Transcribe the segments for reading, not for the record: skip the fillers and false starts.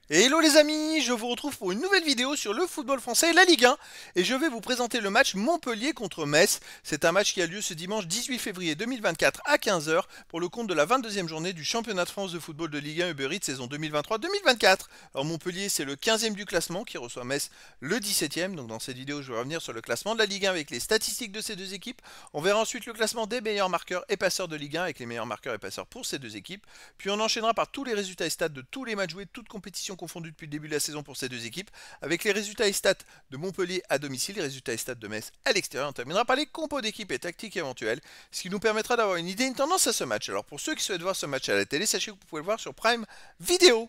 Et hello les amis, je vous retrouve pour une nouvelle vidéo sur le football français et la Ligue 1 et je vais vous présenter le match Montpellier contre Metz. C'est un match qui a lieu ce dimanche 18 février 2024 à 15 heures pour le compte de la 22e journée du championnat de France de football de Ligue 1 Uber Eats saison 2023-2024. Alors Montpellier c'est le 15e du classement qui reçoit Metz le 17e. Donc dans cette vidéo je vais revenir sur le classement de la Ligue 1 avec les statistiques de ces deux équipes. On verra ensuite le classement des meilleurs marqueurs et passeurs de Ligue 1 avec les meilleurs marqueurs et passeurs pour ces deux équipes. Puis on enchaînera par tous les résultats et stats de tous les matchs joués, toutes compétitions confondues depuis le début de la saison pour ces deux équipes, avec les résultats et stats de Montpellier à domicile, les résultats et stats de Metz à l'extérieur. On terminera par les compos d'équipe et tactiques éventuelles, ce qui nous permettra d'avoir une idée, une tendance à ce match. Alors pour ceux qui souhaitent voir ce match à la télé, sachez que vous pouvez le voir sur Prime Vidéo.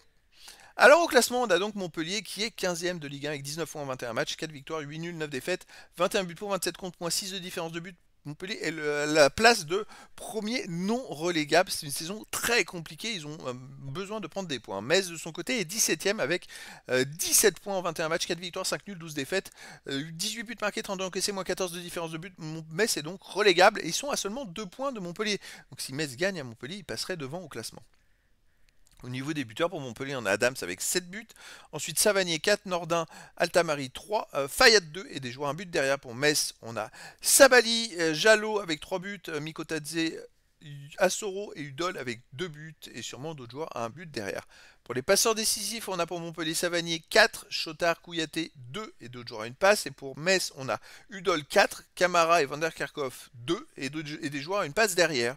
Alors au classement, on a donc Montpellier qui est 15e de Ligue 1 avec 19 points en 21 matchs, 4 victoires, 8 nuls, 9 défaites, 21 buts pour, 27 contre, moins 6 de différence de but. Montpellier est la place de premier non relégable. C'est une saison très compliquée. Ils ont besoin de prendre des points. Metz, de son côté, est 17e avec 17 points en 21 matchs, 4 victoires, 5 nuls, 12 défaites, 18 buts marqués, 32 encaissés, moins 14 de différence de but. Metz est donc relégable et ils sont à seulement 2 points de Montpellier. Donc si Metz gagne à Montpellier, il passerait devant au classement. Au niveau des buteurs, pour Montpellier, on a Adams avec 7 buts. Ensuite, Savanier 4, Nordin, Altamari 3, Fayad 2 et des joueurs un but derrière. Pour Metz, on a Sabali, Jalot avec 3 buts, Mikotadze, Assoro et Udol avec 2 buts et sûrement d'autres joueurs à un but derrière. Pour les passeurs décisifs, on a pour Montpellier Savanier 4, Chotard, Kouyaté 2 et d'autres joueurs à une passe. Et pour Metz, on a Udol 4, Camara et Vanderkerkhoff 2 et des joueurs à une passe derrière.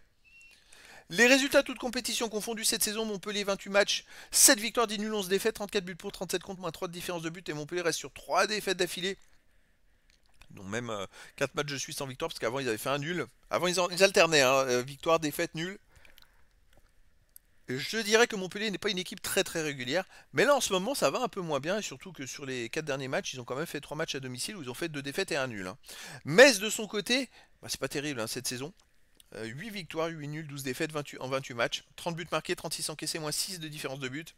Les résultats toutes compétitions confondues cette saison, Montpellier 28 matchs, 7 victoires, 10 nuls, 11 défaites, 34 buts pour, 37 contre, moins 3 de différence de but et Montpellier reste sur 3 défaites d'affilée. Donc même 4 matchs de suite sans victoire parce qu'avant ils avaient fait un nul. Avant ils alternaient, hein, victoire, défaite, nul. Je dirais que Montpellier n'est pas une équipe très très régulière, mais là en ce moment ça va un peu moins bien et surtout que sur les 4 derniers matchs ils ont quand même fait 3 matchs à domicile où ils ont fait 2 défaites et un nul. Hein. Metz de son côté, bah, c'est pas terrible hein, cette saison. 8 victoires, 8 nuls, 12 défaites 28, en 28 matchs. 30 buts marqués, 36 encaissés, moins 6 de différence de but.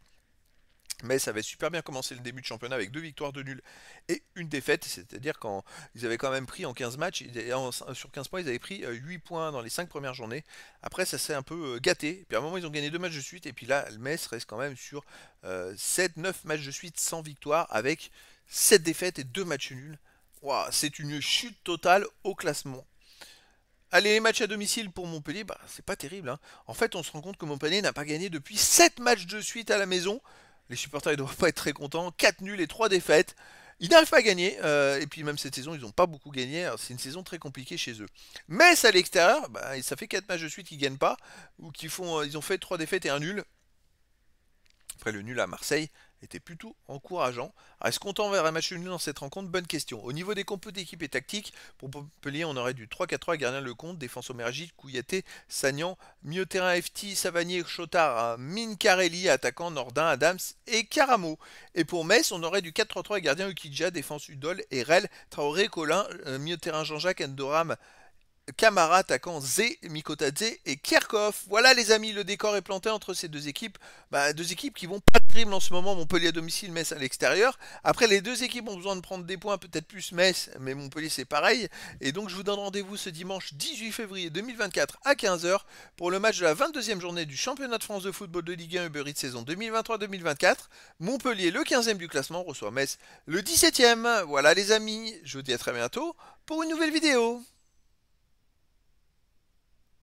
Mais ça avait super bien commencé le début de championnat avec 2 victoires, 2 nuls et une défaite. C'est-à-dire quand ils avaient quand même pris en 15 matchs, sur 15 points, ils avaient pris 8 points dans les 5 premières journées. Après, ça s'est un peu gâté. Puis à un moment, ils ont gagné 2 matchs de suite. Et puis là, le Metz reste quand même sur 7-9 matchs de suite sans victoire avec 7 défaites et 2 matchs nuls. Wow, c'est une chute totale au classement. Allez, les matchs à domicile pour Montpellier, bah, c'est pas terrible. Hein. En fait, on se rend compte que Montpellier n'a pas gagné depuis 7 matchs de suite à la maison. Les supporters ne doivent pas être très contents. 4 nuls et 3 défaites. Ils n'arrivent pas à gagner. Et puis même cette saison, ils n'ont pas beaucoup gagné. C'est une saison très compliquée chez eux. Mais à l'extérieur, bah, ça fait 4 matchs de suite qu'ils ne gagnent pas. Ou ils ont fait 3 défaites et un nul. Après le nul à Marseille était plutôt encourageant. Est-ce qu'on tend vers un match nul dans cette rencontre? Bonne question. Au niveau des compos d'équipe et tactique, pour Montpellier, on aurait du 3-4-3, gardien Lecomte, défense Omergy, Kouyaté, Sagnan, milieu terrain FT, Savanier, Chotard, Mincarelli, attaquant Nordin, Adams et Caramo. Et pour Metz, on aurait du 4-3-3, gardien Ukidja, défense Udol, Erel, Traoré, Colin, milieu terrain Jean-Jacques, Endoram, Camara, attaquant Zé, Mikotadze et Kerkhoff. Voilà les amis, le décor est planté entre ces deux équipes. Bah, deux équipes qui vont pas terrible en ce moment, Montpellier à domicile, Metz à l'extérieur. Après les deux équipes ont besoin de prendre des points, peut-être plus Metz, mais Montpellier c'est pareil. Et donc je vous donne rendez-vous ce dimanche 18 février 2024 à 15 heures pour le match de la 22e journée du championnat de France de football de Ligue 1 Uber Eats saison 2023-2024. Montpellier, le 15e du classement, reçoit Metz le 17e. Voilà les amis, je vous dis à très bientôt pour une nouvelle vidéo.